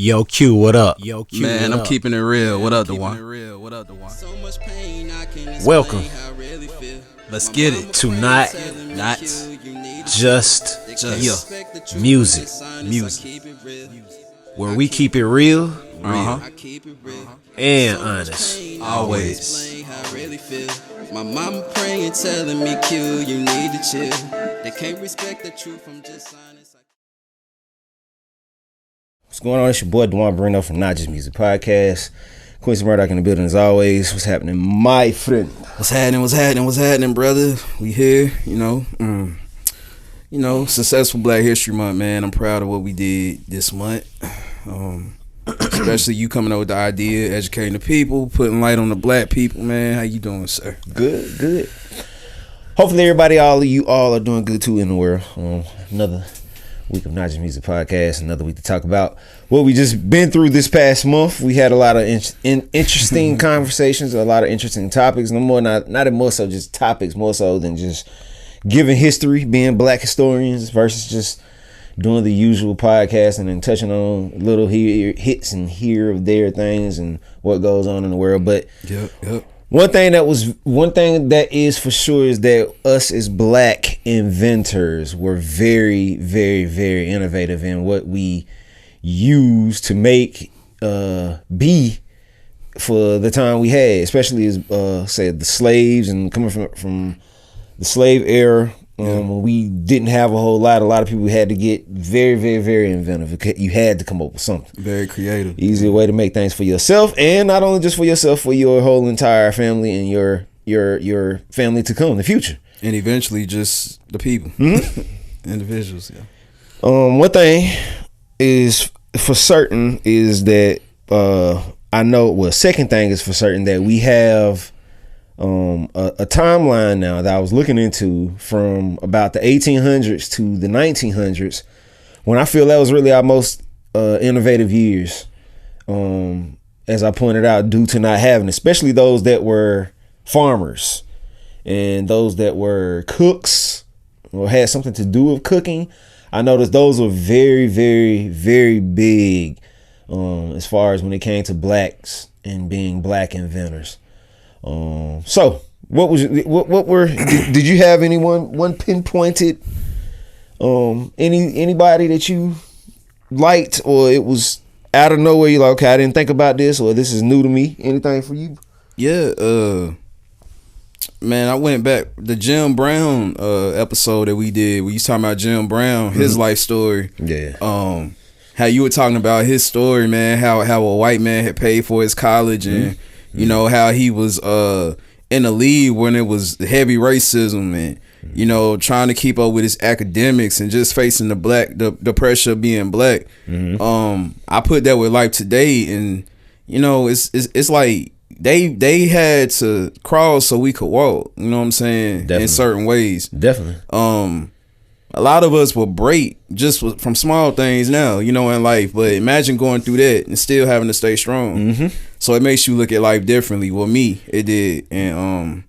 Yo, Q, what up? Yo, Q, Man, I'm keeping it real. What up, Duan? Welcome. Let's get it. To not just music, where we keep it real, and honest. Always. My mama praying, telling me, Q, you need to chill. They can't respect the truth from just honest. What's going on? It's your boy Duan Bruno from Not Just Music Podcast. Quincy Murdoch in the building as always. What's happening, my friend? What's happening, brother? We here, successful Black History Month, man. I'm proud of what we did this month. Especially you coming up with the idea, educating the people, putting light on the black people, man. How you doing, sir? Good. Hopefully everybody, all of you all are doing good too in the world. Another week of Not Just Music Podcast, another week to talk about what we just been through this past month. We had a lot of interesting conversations, a lot of interesting topics. Not more so just topics, more so than just giving history, being black historians versus just doing the usual podcast and then touching on little hits and here of there things and what goes on in the world. But yep. One thing that is for sure is that us as black inventors were very, very, very innovative in what we use to make be for the time we had, especially as said the slaves and coming from the slave era. When we didn't have a whole lot of people had to get very, very, very inventive. You had to come up with something. Very creative. Easier way to make things for yourself, and not only just for yourself, for your whole entire family and your family to come in the future. And eventually just the people. Individuals, yeah. One thing is for certain is that second thing is for certain that we have a timeline now that I was looking into from about the 1800s to the 1900s, when I feel that was really our most innovative years, as I pointed out, due to not having, especially those that were farmers and those that were cooks or had something to do with cooking. I noticed those were very, very, very big as far as when it came to blacks and being black inventors. So what did you have one pinpointed anybody that you liked, or it was out of nowhere you're like, okay, I didn't think about this, or this is new to me? Anything for you? Yeah, man, I went back the Jim Brown episode that we did. We was talking about Jim Brown, his life story. Yeah. How you were talking about his story, man, how a white man had paid for his college and how he was in the lead when it was heavy racism and trying to keep up with his academics and just facing the pressure of being black. I put that with life today, and it's like they had to crawl so we could walk. You know what I'm saying? Definitely. In certain ways. Definitely. A lot of us will break just from small things now, in life. But imagine going through that and still having to stay strong. So it makes you look at life differently. Well, me, it did. And,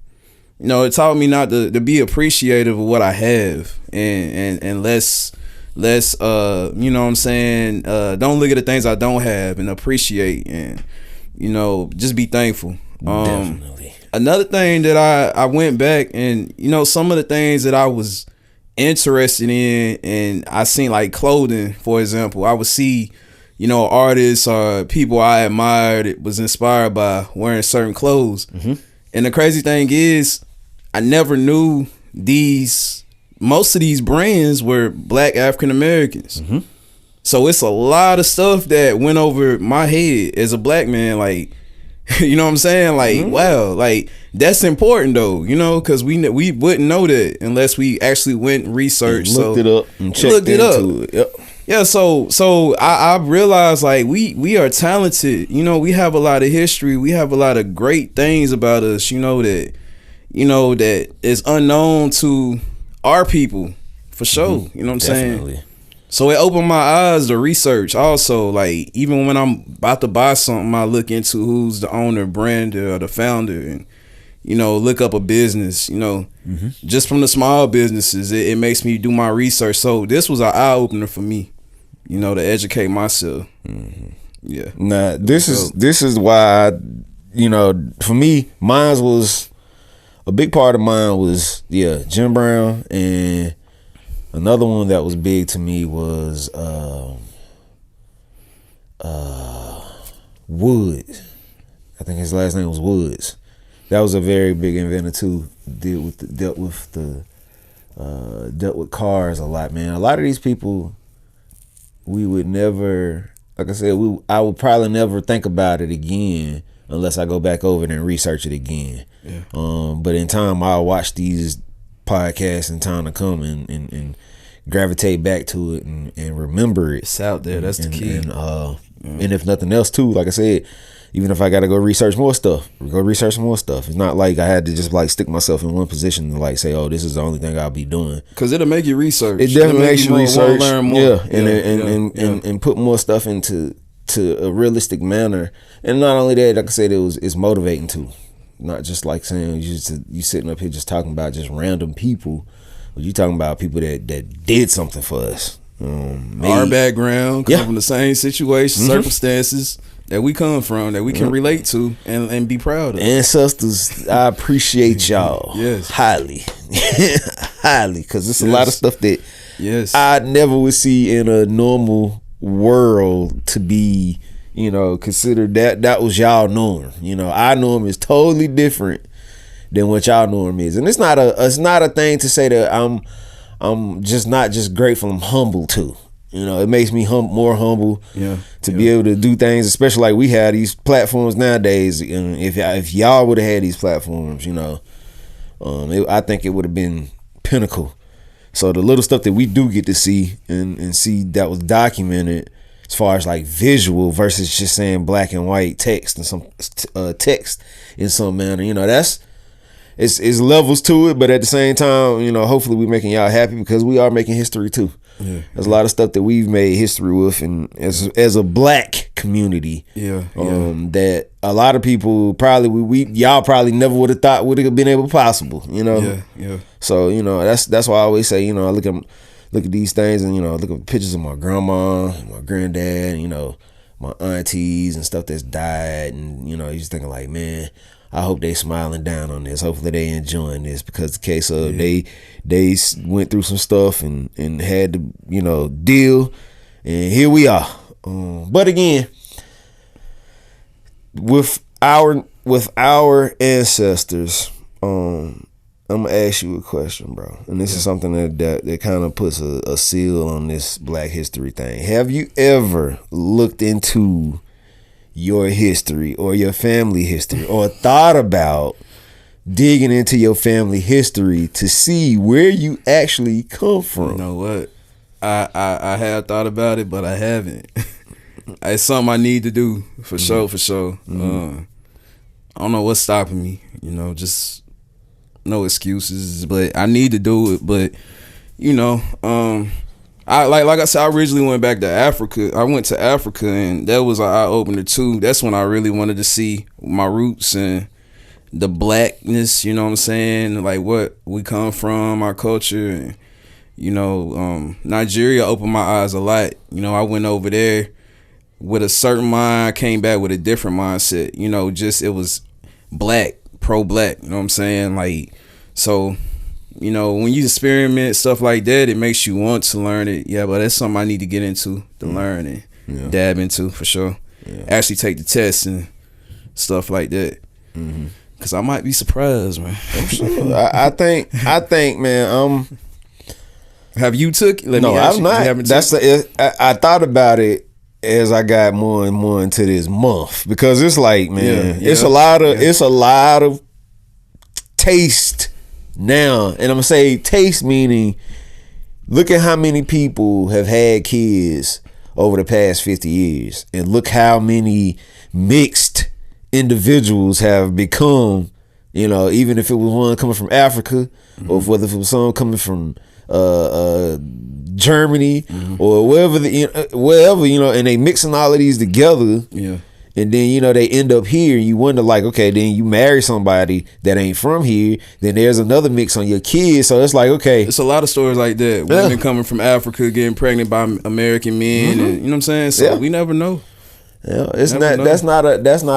it taught me not to be appreciative of what I have and less, you know what I'm saying? Don't look at the things I don't have and appreciate and, just be thankful. Definitely. Another thing that I went back and, some of the things that I was interested in, and I seen like clothing, for example. I would see, artists or people I admired, was inspired by wearing certain clothes. And the crazy thing is, I never knew most of these brands were black African Americans. So it's a lot of stuff that went over my head as a black man, like, you know what I'm saying? Like, wow, like that's important though, because we wouldn't know that unless we actually went and researched, looked it up and checked into it. Yep. Yeah, so I realized like we are talented. We have a lot of history. We have a lot of great things about us. That is unknown to our people for sure. You know what I'm Definitely. saying? So it opened my eyes to research also. Like, even when I'm about to buy something, I look into who's the owner, brand, or the founder, and look up a business. Just from the small businesses, it makes me do my research. So this was an eye opener for me. to educate myself. Yeah. Nah, this is why for me, mine was a big part of mine was Jim Brown, and another one that was big to me was Woods. I think his last name was Woods. That was a very big inventor too. Dealt with cars a lot, man. A lot of these people, we would never, like I said, I would probably never think about it again unless I go back over it and research it again. Yeah. But in time, I'll watch these podcasts in time to come and gravitate back to it and remember it. It's out there. That's the key. And if nothing else too, like I said, even if I got to go research more stuff, It's not like I had to just like stick myself in one position and like say, oh, this is the only thing I'll be doing. Because it'll make you research. It definitely makes you research. Learn more. Yeah, and put more stuff into a realistic manner. And not only that, like I said, it's motivating too. Not just like saying you sitting up here just talking about just random people, but you talking about people that did something for us. Our background, come from the same situation, circumstances that we come from, that we can relate to and be proud of. Ancestors, I appreciate y'all. Yes. Highly. Because it's a lot of stuff that I never would see in a normal world to be, considered that was y'all norm. Our norm is totally different than what y'all norm is. And it's not a thing to say that I'm just not just grateful, I'm humble too. It makes me more humble to be able to do things, especially like we have these platforms nowadays. And if y'all would have had these platforms, I think it would have been pinnacle. So the little stuff that we do get to see and see that was documented, as far as like visual versus just saying black and white text and some text in some manner, that's. It's levels to it, but at the same time, hopefully we're making y'all happy because we are making history too. Yeah. There's a lot of stuff that we've made history with, and as a black community, that a lot of people probably y'all probably never would have thought would have been able possible. So that's why I always say, I look at these things and look at pictures of my grandma, my granddad, my aunties and stuff that's died, and you just thinking like, man, I hope they smiling down on this. Hopefully they enjoying this, because the case of they went through some stuff and had to deal, and here we are. But again, with our ancestors, I'm gonna ask you a question, bro, and this is something that kind of puts a seal on this Black History thing. Have you ever looked into your history or your family history, or thought about digging into your family history to see where you actually come from? You know what? I have thought about it, but I haven't. It's something I need to do for sure. Mm-hmm. I don't know what's stopping me. Just no excuses, but I need to do it. But I like I said, I originally went back to Africa. I went to Africa, and that was an eye opener too. That's when I really wanted to see my roots and the blackness. You know what I'm saying? Like what we come from, our culture, and Nigeria opened my eyes a lot. I went over there with a certain mind. I came back with a different mindset. Just it was black, pro-black. You know what I'm saying? Like so. When you experiment stuff like that, it makes you want to learn it. Yeah, but that's something I need to get into to learn and dab into for sure. Yeah. Actually take the test and stuff like that. Mm-hmm. Cause I might be surprised, man. I'm sure. I think, man. Have you took? No, I'm not. I thought about it as I got more and more into this month, because it's like, man, it's a lot of taste. Now, and I'm gonna say taste, meaning look at how many people have had kids over the past 50 years, and look how many mixed individuals have become, even if it was one coming from Africa, or whether it was someone coming from Germany, or wherever, and they mixing all of these together. Yeah. And then, you know, they end up here and you wonder like, okay, then you marry somebody that ain't from here. Then there's another mix on your kids. So it's like, okay. It's a lot of stories like that. Women coming from Africa getting pregnant by American men. And, you know what I'm saying? So we never know. Yeah, it's that's not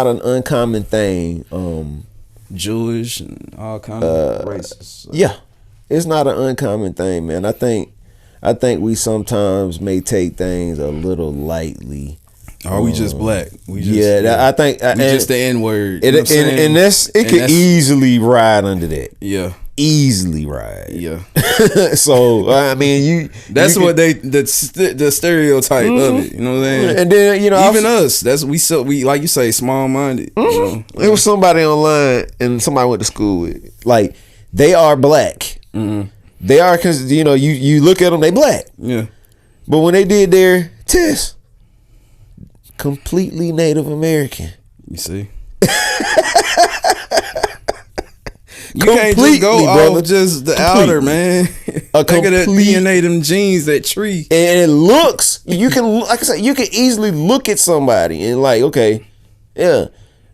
an uncommon thing. Jewish and all kind of races. So. Yeah. It's not an uncommon thing, man. I think we sometimes may take things a little lightly. Or we just black. We just, I think we just the N-word. And it could easily ride under that. Yeah. Easily ride. Yeah. So I mean, that's what the stereotype of it. You know what I'm saying? And then, you know, even us. That's we like you say, small minded. You know? It was somebody online and somebody I went to school with. Like, they are black. They are, because, you know, you look at them, they black. Yeah. But when they did their test, completely Native American. You see? You can't just go off just the outer, man. Think of that DNA, them genes, that tree. And it looks, you can, like I said, you can easily look at somebody and like, okay, yeah,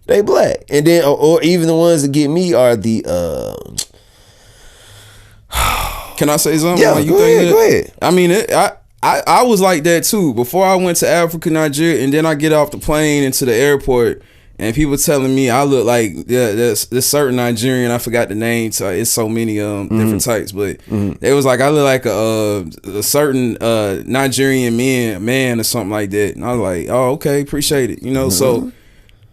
they black. And then, or even the ones that get me are the, can I say something? Yeah, like, go ahead. I mean, I was like that too. Before I went to Africa, Nigeria, and then I get off the plane into the airport, and people telling me I look like there's certain Nigerian. I forgot the name. So it's so many different types, but it was like I look like a certain Nigerian man or something like that. And I was like, oh, okay, appreciate it. You know, so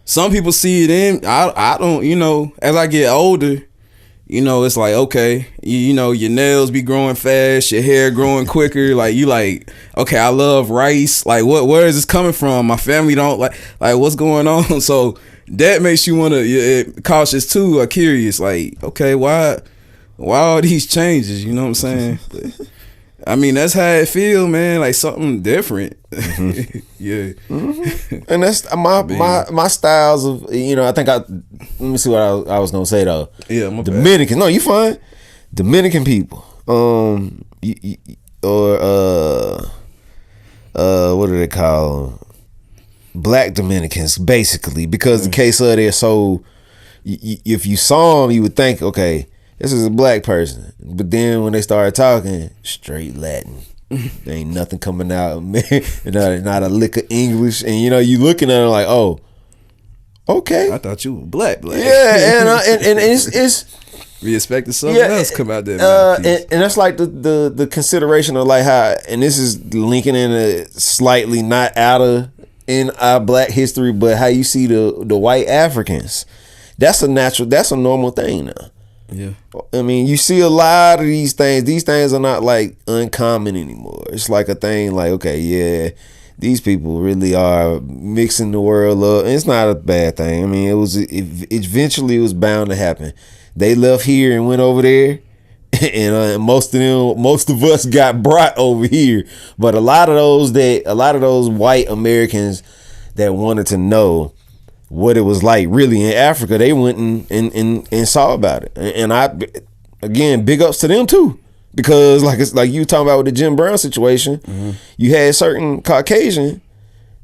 some people see it in. I don't. You know, as I get older, you know, it's like, okay, you know, your nails be growing fast, your hair growing quicker. Like, you like, okay, I love rice. Like, where is this coming from? My family don't like what's going on? So that makes you want to cautious too, or curious. Like, okay, why all these changes? You know what I'm saying? But, I mean, that's how it feel, man. Like something different. Yeah. And that's my styles of, you know, I think let me see what I was gonna say though. Yeah, my Dominican. bad. No, you fine. Dominican people. Or what do they call them? Black Dominicans, basically, because the case of they're so. If you saw them, you would think, okay, this is a black person, but then when they started talking, straight Latin. There ain't nothing coming out, man. Not a lick of English, and you know, you looking at it like, oh, okay. I thought you were black. Yeah, and it's we expected something else come out there. And that's like the consideration of like how, and this is linking in a slightly not in our black history, but how you see the white Africans. That's a normal thing now. Yeah. I mean, you see a lot of these things. These things are not like uncommon anymore. It's like a thing like, okay, yeah, these people really are mixing the world up. And it's not a bad thing. I mean, eventually it was bound to happen. They left here and went over there, and most of us got brought over here. But a lot of those white Americans that wanted to know what it was like really in Africa, they went and saw about it. And I, again, big ups to them too, because like you talking about with the Jim Brown situation, you had certain Caucasian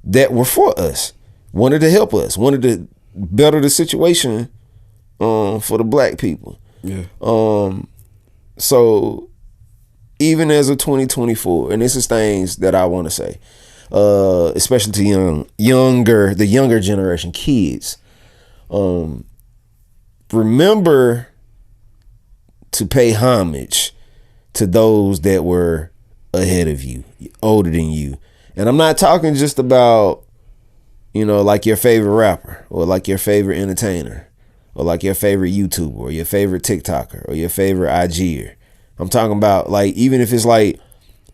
that were for us, wanted to help us, wanted to better the situation for the black people. Yeah. So even as of 2024, and this is things that I want to say, especially to the younger generation kids, remember to pay homage to those that were ahead of you, older than you. And I'm not talking just about, you know, like your favorite rapper or like your favorite entertainer or like your favorite YouTuber or your favorite TikToker or your favorite IGer. I'm talking about like, even if it's like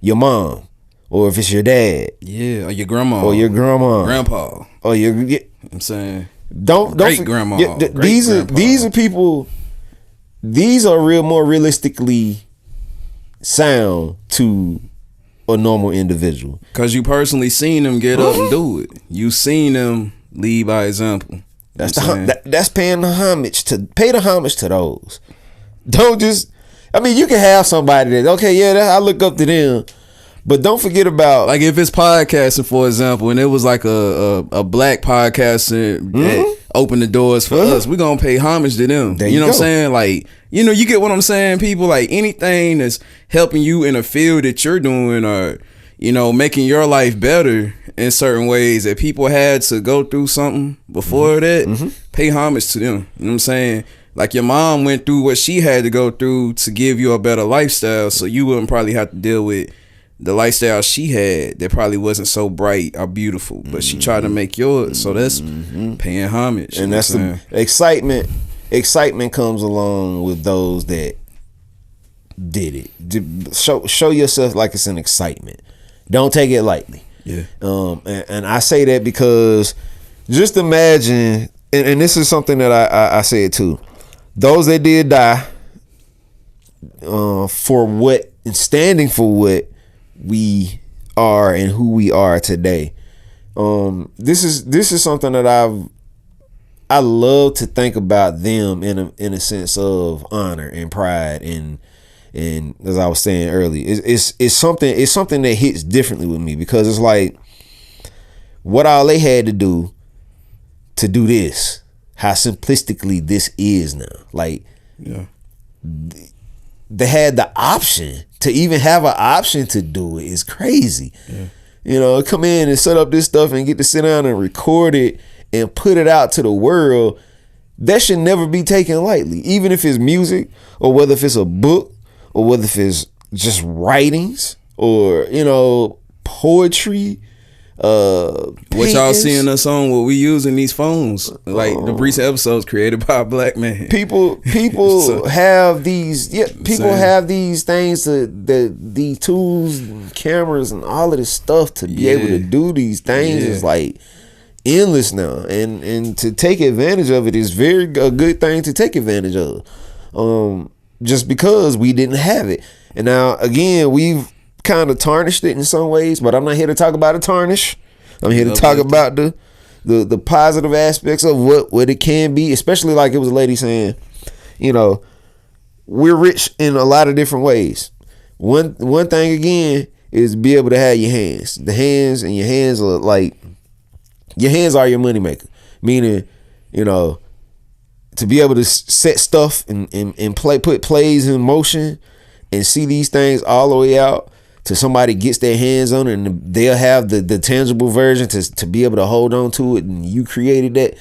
your mom, or if it's your dad, yeah, or your grandma, grandpa, or I'm saying, don't great grandma. These are people. These are more realistically sound to a normal individual, because you personally seen them get up and do it. You seen them lead by example. That's paying the homage to those. Don't just. I mean, you can have somebody that, okay, yeah, I look up to them. But don't forget about like if it's podcasting, for example, and it was like a black podcaster that opened the doors for us, we're gonna pay homage to them. There you know you what I'm saying? Like, you know, you get what I'm saying, people? Like anything that's helping you in a field that you're doing, or, you know, making your life better in certain ways that people had to go through something before that, pay homage to them. You know what I'm saying? Like your mom went through what she had to go through to give you a better lifestyle, so you wouldn't probably have to deal with the lifestyle she had that probably wasn't so bright or beautiful, but she tried to make yours. So that's paying homage. and that's the excitement. Excitement comes along with those that did it. Show yourself like it's an excitement. Don't take it lightly. Yeah. And I say that because just imagine, and this is something that I said too. Those that did die for what and standing for what we are and who we are today. This is something that I love to think about them in a sense of honor and pride, and as I was saying earlier, it's something that hits differently with me, because it's like what all they had to do this, how simplistically this is now. Like, yeah, they had the option to even have an option to do it is crazy. Yeah. You know, come in and set up this stuff and get to sit down and record it and put it out to the world. That should never be taken lightly, even if it's music, or whether if it's a book, or whether if it's just writings, or, you know, poetry. What y'all seeing us on? What we using these phones, like the recent episodes created by a black man. People So, have these. Yeah, people have these things these tools, cameras, and all of this stuff to be able to do these things is like endless now, and to take advantage of it is a good thing to take advantage of. Just because we didn't have it, and now again we've kind of tarnished it in some ways, but I'm not here to talk about a tarnish. I'm here to talk about the positive aspects of what it can be, especially like it was a lady saying, you know, we're rich in a lot of different ways. One thing again is be able to have your hands. The hands, and your hands are like, your hands are your moneymaker. Meaning, you know, to be able to set stuff and put plays in motion and see these things all the way out to somebody gets their hands on it, and they'll have the tangible version to be able to hold on to it, and you created that.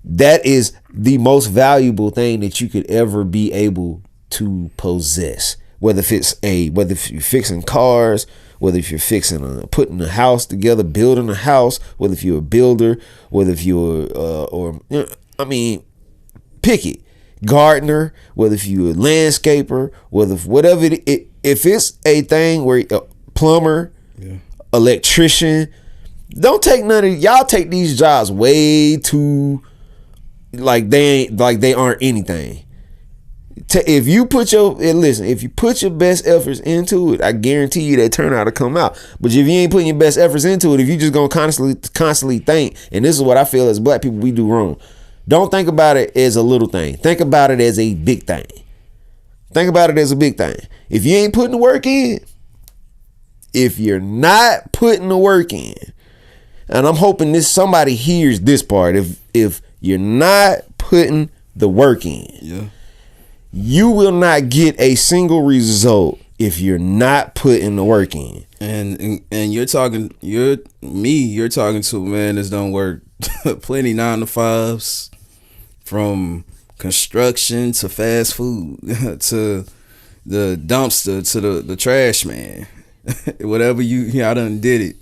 That is the most valuable thing that you could ever be able to possess. Whether if you're fixing cars, whether if you're putting a house together, building a house, whether if you're a builder, whether if you're pick it, gardener, whether if you're a landscaper, whatever if it's a thing where a plumber, electrician, don't take none of y'all. Take these jobs way too like they aren't anything. If you put your best efforts into it, I guarantee you that turnout will come out. But if you ain't putting your best efforts into it, if you just gonna constantly think, and this is what I feel as black people we do wrong. Don't think about it as a little thing. Think about it as a big thing. Think about it as a big thing. If you ain't putting the work in, if you're not putting the work in, and I'm hoping somebody hears this part. If you're not putting the work in, you will not get a single result if you're not putting the work in. And you're talking to a man that's done work plenty 9 to 5s, from construction to fast food to the dumpster to the trash man. Whatever I done did it.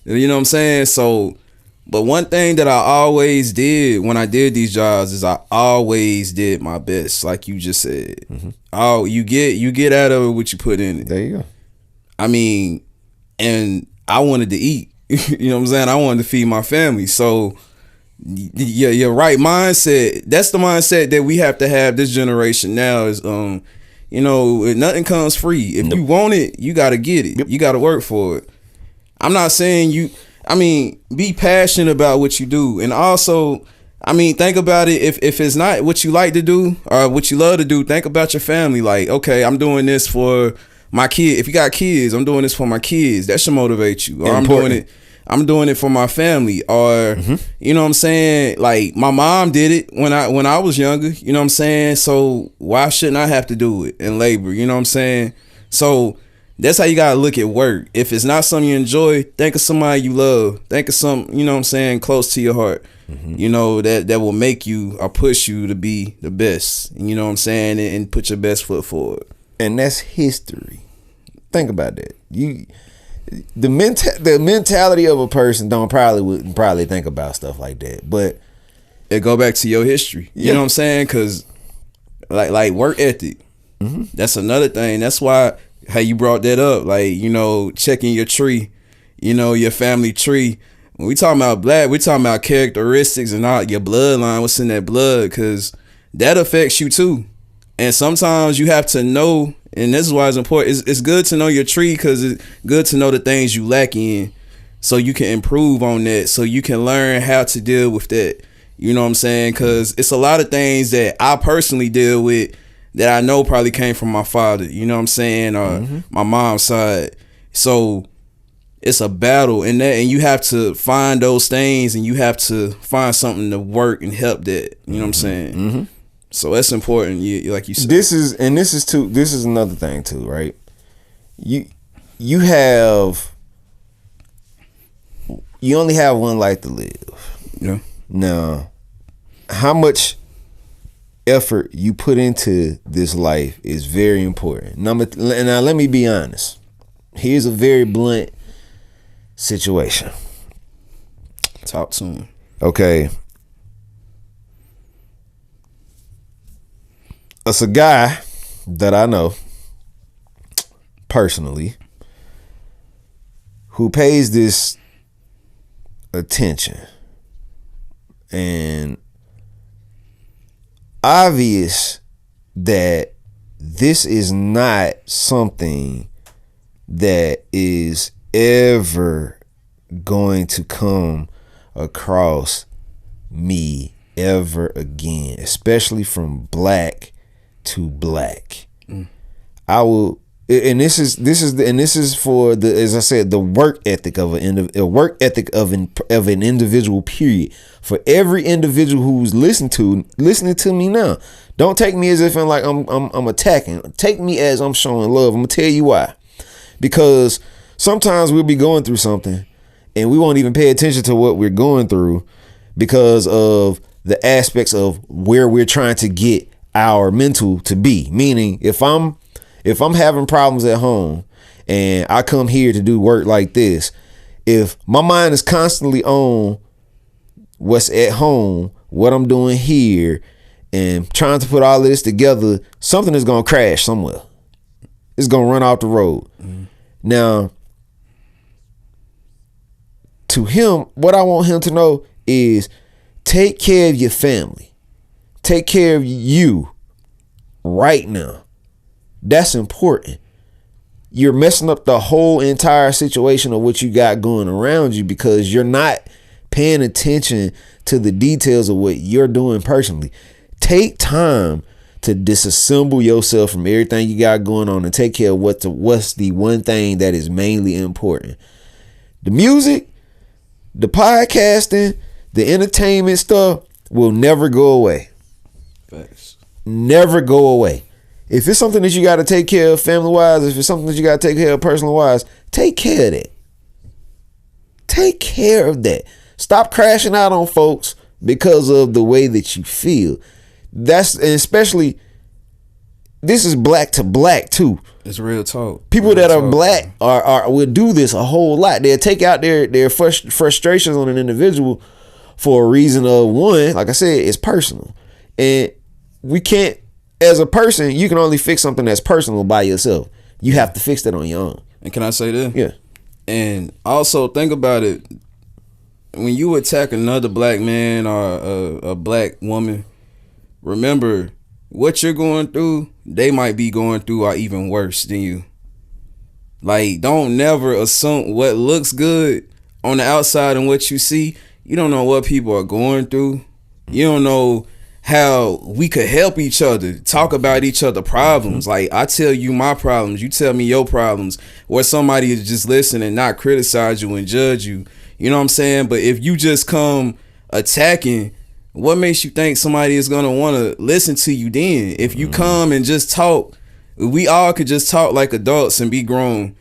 You know what I'm saying? So, but one thing that I always did when I did these jobs is I always did my best, like you just said. Oh, you get out of it what you put in it. There you go. I mean, and I wanted to eat. You know what I'm saying? I wanted to feed my family. So your right mindset, that's the mindset that we have to have this generation now is you know, nothing comes free. If you want it, you got to get it. You got to work for it. I'm not saying be passionate about what you do. And also, think about it. If it's not what you like to do or what you love to do, think about your family. Like, okay, I'm doing this for my kid. If you got kids, I'm doing this for my kids. That should motivate you. Or Important. I'm doing it for my family. Or you know what I'm saying? Like my mom did it when I was younger. You know what I'm saying? So why shouldn't I have to do it and labor? You know what I'm saying? So that's how you gotta look at work. If it's not something you enjoy, think of somebody you love. Think of something, you know what I'm saying, close to your heart. You know, that will make you or push you to be the best. You know what I'm saying? And put your best foot forward. And that's history. Think about that. The mentality of a person wouldn't probably think about stuff like that. But it go back to your history. You know what I'm saying? Because like work ethic. That's another thing. That's why how you brought that up. Like, you know, checking your tree. You know, your family tree. When we talking about black, we talking about characteristics and all your bloodline, what's in that blood, because that affects you too. And sometimes you have to know, and this is why it's important. It's good to know your tree because it's good to know the things you lack in, so you can improve on that, so you can learn how to deal with that. You know what I'm saying? Because it's a lot of things that I personally deal with that I know probably came from my father. You know what I'm saying? Or my mom's side. So it's a battle in that, and you have to find those things, and you have to find something to work and help that. You know what I'm saying? So that's important. You like you said. This is another thing too, right? You only have one life to live. Yeah. Now, how much effort you put into this life is very important. Now let me be honest. Here's a very blunt situation. Talk to him. Okay. It's a guy that I know personally who pays this attention, and obvious that this is not something that is ever going to come across me ever again, especially from black to black. I will, and this is for the, as I said, the work ethic of an individual. Period. For every individual who's listening to me now, don't take me as if I'm attacking. Take me as I'm showing love. I'm gonna tell you why. Because sometimes we'll be going through something and we won't even pay attention to what we're going through because of the aspects of where we're trying to get our mental to be. Meaning, if I'm having problems at home and I come here to do work like this, if my mind is constantly on what's at home, what I'm doing here, and trying to put all of this together, something is going to crash somewhere. It's going to run off the road. Now, to him, what I want him to know is take care of your family. Take care of you right now. That's important. You're messing up the whole entire situation of what you got going around you because you're not paying attention to the details of what you're doing personally. Take time to disassemble yourself from everything you got going on and take care of what's the one thing that is mainly important. The music, the podcasting, the entertainment stuff will never go away. Facts. Never go away. If it's something that you got to take care of family-wise, if it's something that you got to take care of personal-wise, take care of that. Take care of that. Stop crashing out on folks because of the way that you feel. And especially, this is black to black too. It's real talk. People that are black will do this a whole lot. They'll take out their frustrations on an individual for a reason of, one, like I said, it's personal. And we can't, as a person, you can only fix something that's personal by yourself. You have to fix that on your own. And can I say that? Yeah. And also think about it. When you attack another black man or a black woman, remember what you're going through, they might be going through or even worse than you. Like, don't never assume what looks good on the outside and what you see. You don't know what people are going through. You don't know how we could help each other, talk about each other problems. Like I tell you my problems, you tell me your problems, or somebody is just listen and not criticize you and judge you. You know what I'm saying? But if you just come attacking, what makes you think somebody is gonna want to listen to you then? If you come and just talk, we all could just talk like adults and be grown,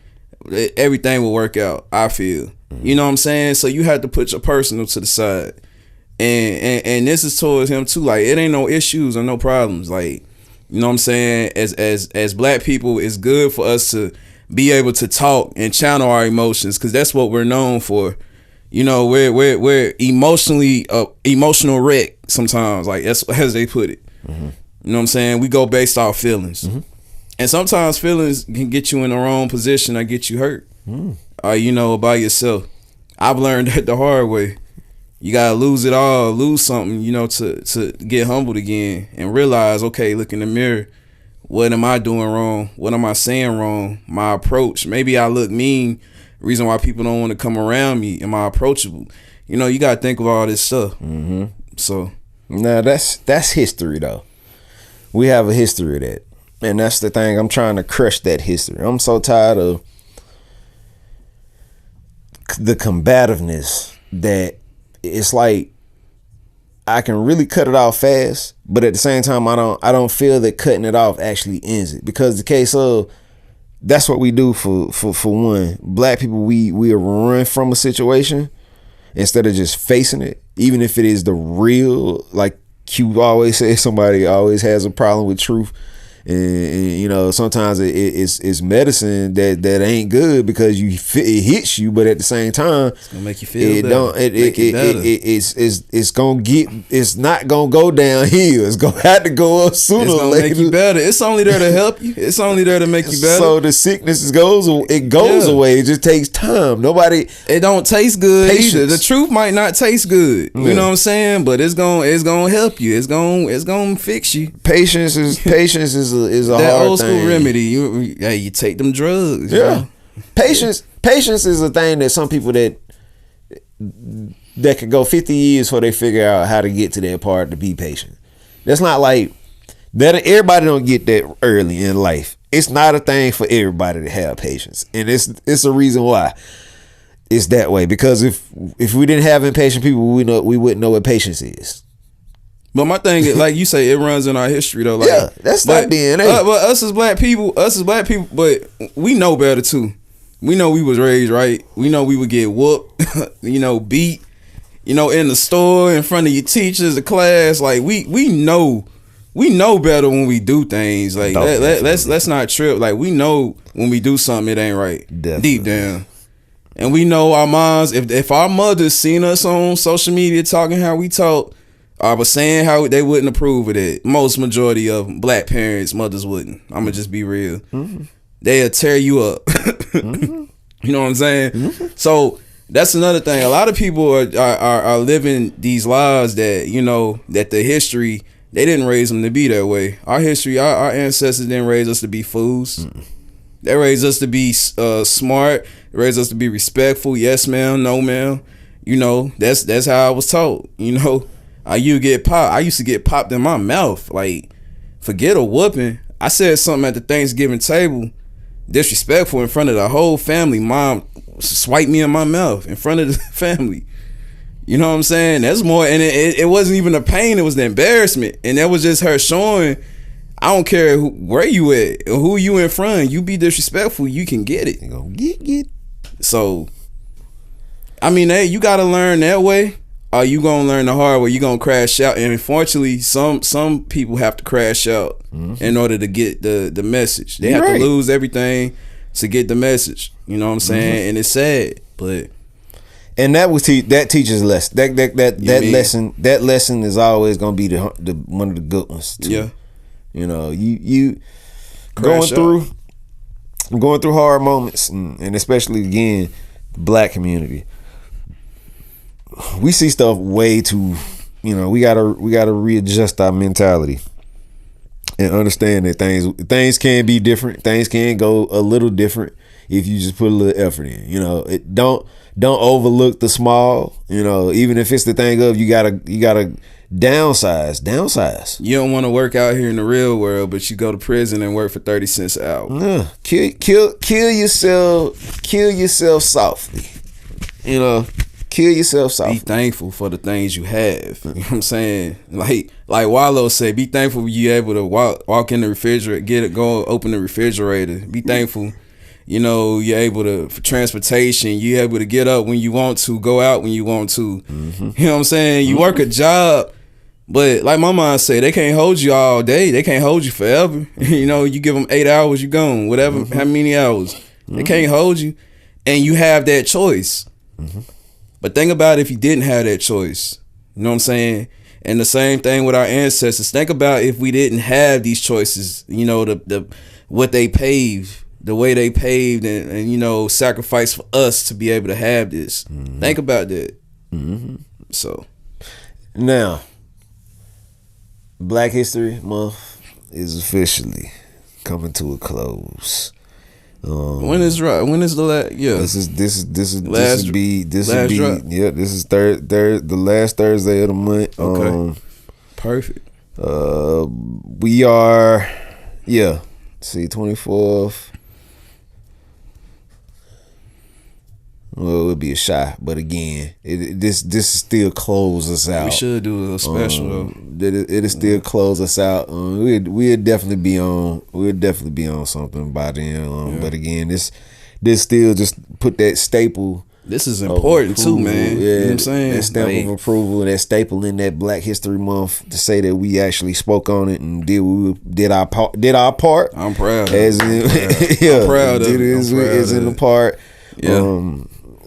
everything will work out, I feel. You know what I'm saying? So you have to put your personal to the side. And this is towards him too. Like it ain't no issues or no problems. Like, you know what I'm saying? As black people, it's good for us to be able to talk and channel our emotions, because that's what we're known for. You know, we're emotional wreck sometimes. Like that's as they put it. You know what I'm saying? We go based off feelings. And sometimes feelings can get you in the wrong position or get you hurt. You know, by yourself. I've learned that the hard way. You gotta lose it all, lose something, you know, to get humbled again and realize, okay, look in the mirror. What am I doing wrong? What am I saying wrong? My approach. Maybe I look mean. Reason why people don't want to come around me. Am I approachable? You know, you gotta think of all this stuff. So now that's history though. We have a history of that, and that's the thing. I'm trying to crush that history. I'm so tired of the combativeness that it's like I can really cut it off fast, but at the same time I don't feel that cutting it off actually ends it, because the case of that's what we do for one. Black people, we run from a situation instead of just facing it, even if it is the real. Like Q always says, somebody always has a problem with truth. And you know, sometimes it's medicine that ain't good because it hits you, but at the same time it's gonna make you feel better. It's not gonna go downhill. It's gonna have to go up sooner or later. Make you better. It's only there to help you. It's only there to make you better. So the sickness goes away. It just takes time. It don't taste good either. The truth might not taste good. Yeah. You know what I'm saying? But it's gonna help you. It's gonna fix you. Patience is a that hard old school thing. Remedy. You take them drugs. Yeah. You know? Patience is a thing that some people that could go 50 years before they figure out how to get to that part to be patient. That's not like that. Everybody don't get that early in life. It's not a thing for everybody to have patience, and it's a reason why it's that way. Because if we didn't have impatient people, we wouldn't know what patience is. But my thing is, like you say, it runs in our history though. Like, yeah, that's not DNA. But us as black people, but we know better too. We know we was raised right. We know we would get whooped, you know, beat, you know, in the store, in front of your teachers, the class. Like we know better when we do things. Like let's not trip. Like we know when we do something, it ain't right. Definitely. Deep down. And we know our moms, if our mothers seen us on social media talking how we talk, I was saying how they wouldn't approve of it. Most majority of black parents, mothers wouldn't. I'm gonna just be real. They'll tear you up. You know what I'm saying? So that's another thing. A lot of people are living these lives that, you know, that the history, they didn't raise them to be that way. Our history, our ancestors didn't raise us to be fools. They raised us to be smart. They raised us to be respectful. Yes, ma'am. No, ma'am. You know, that's how I was taught. You know. I used to get popped in my mouth. Like, forget a whooping. I said something at the Thanksgiving table, disrespectful in front of the whole family. Mom swiped me in my mouth in front of the family. You know what I'm saying? That's more, and it wasn't even the pain, it was the embarrassment. And that was just her showing, I don't care where you at or who you in front. You be disrespectful, you can get it. You gonna get. So, I mean, hey, you gotta learn that way. Or you gonna learn the hard way. You gonna crash out, and unfortunately, some people have to crash out in order to get the message. They have to lose everything to get the message. You know what I'm saying? And it's sad, but and that teaches lesson. That lesson is always gonna be the one of the good ones too. Yeah, you know, you going through hard moments, and especially again, the black community. We see stuff way too, you know, we gotta readjust our mentality and understand that things can be different. Things can go a little different. if you just put a little effort in. You know, don't overlook the small. You know, even if it's the thing of you gotta downsize. You don't want to work out here in the real world, but you go to prison and work for 30 cents an hour. Yeah, kill yourself softly. You know, kill yourself softly. Be thankful for the things you have. You know what I'm saying? Like Wallow said, be thankful you able to walk in the refrigerator, go open the refrigerator. Be thankful, you know, you're able to, for transportation, you're able to get up when you want to, go out when you want to. Mm-hmm. You know what I'm saying? You work a job, but like my mom said, they can't hold you all day. They can't hold you forever. You know, you give them 8 hours, you gone. Whatever, how many hours. They can't hold you. And you have that choice. But think about if you didn't have that choice. You know what I'm saying? And the same thing with our ancestors. Think about if we didn't have these choices, you know, the what they paved, the way they paved and you know, sacrificed for us to be able to have this. Think about that. So now, Black History Month is officially coming to a close. When is the last? Yeah, this is the last Thursday of the month. Okay, perfect. We are, see, 24th. Well, it would be a shot, but again, this still close us out. We should do a little special though. It'll still close us out. We'll definitely be on. We'll definitely be on something by then. But again, this still just put that staple. This is important too, man. Yeah, you know what I'm saying? That stamp of approval, that staple in that Black History Month to say that we actually spoke on it and did our part. I'm proud. As in, I'm proud of it. Is in the part. Yeah.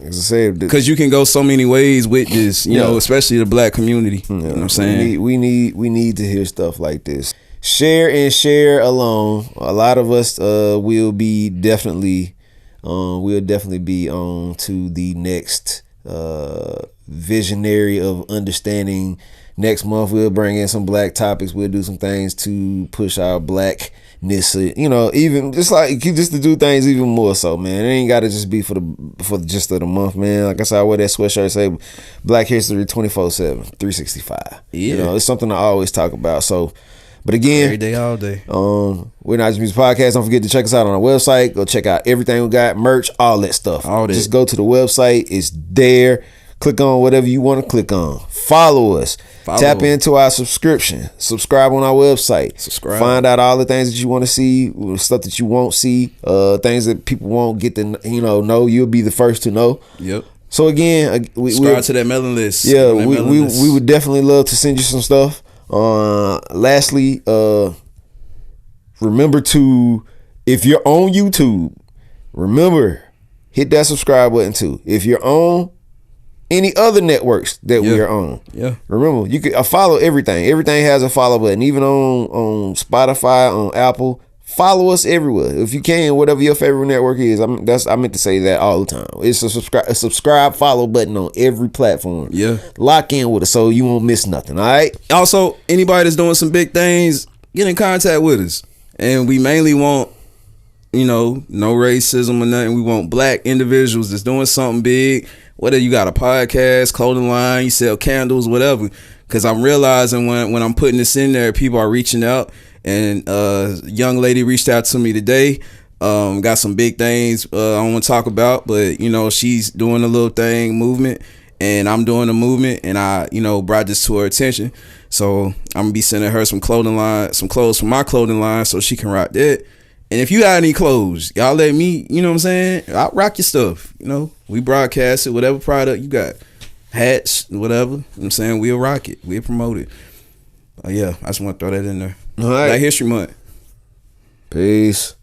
As I said, because you can go so many ways with this, you know, especially the Black community. You know what I'm saying? We need to hear stuff like this. Share alone. A lot of us will definitely be on to the next visionary of understanding. Next month we'll bring in some Black topics. We'll do some things to push our Blackness. You know, even just to do things even more so, man. It ain't got to just be for the just of the month, man. Like I said, I wear that sweatshirt say Black History 24/7, 365. Yeah. You know, it's something I always talk about. So, but again, every day, all day. We're Not Just Music Podcast. Don't forget to check us out on our website. Go check out everything we got, merch, all that stuff. All that. Just go to the website. It's there. Click on whatever you want to click on. Follow us. Tap into our subscription. Subscribe on our website. Subscribe. Find out all the things that you want to see, stuff that you won't see, things that people won't get to know. You'll be the first to know. Yep. So again, subscribe to that mailing list. Yeah, we would definitely love to send you some stuff. Lastly, remember to, if you're on YouTube, remember, hit that subscribe button too. If you're on any other networks that we are on, remember, you can follow everything. Everything has a follow button, even on Spotify, on Apple. Follow us everywhere if you can, whatever your favorite network is. I meant to say that all the time. It's a subscribe follow button on every platform. Yeah, lock in with us so you won't miss nothing. All right. Also, anybody that's doing some big things, get in contact with us, and we mainly want, you know, no racism or nothing. We want Black individuals that's doing something big. Whether you got a podcast, clothing line, you sell candles, whatever. Because I'm realizing when I'm putting this in there, people are reaching out. And a young lady reached out to me today. Got some big things I don't want to talk about, but you know, she's doing a little movement, and I'm doing a movement, and I, you know, brought this to her attention. So I'm gonna be sending her some clothes from my clothing line, so she can rock that. And if you got any clothes, y'all let me, you know what I'm saying? I'll rock your stuff. You know, we broadcast it, whatever product you got, hats, whatever. You know what I'm saying? We'll rock it. We'll promote it. Yeah, I just want to throw that in there. All right. Black History Month. Peace.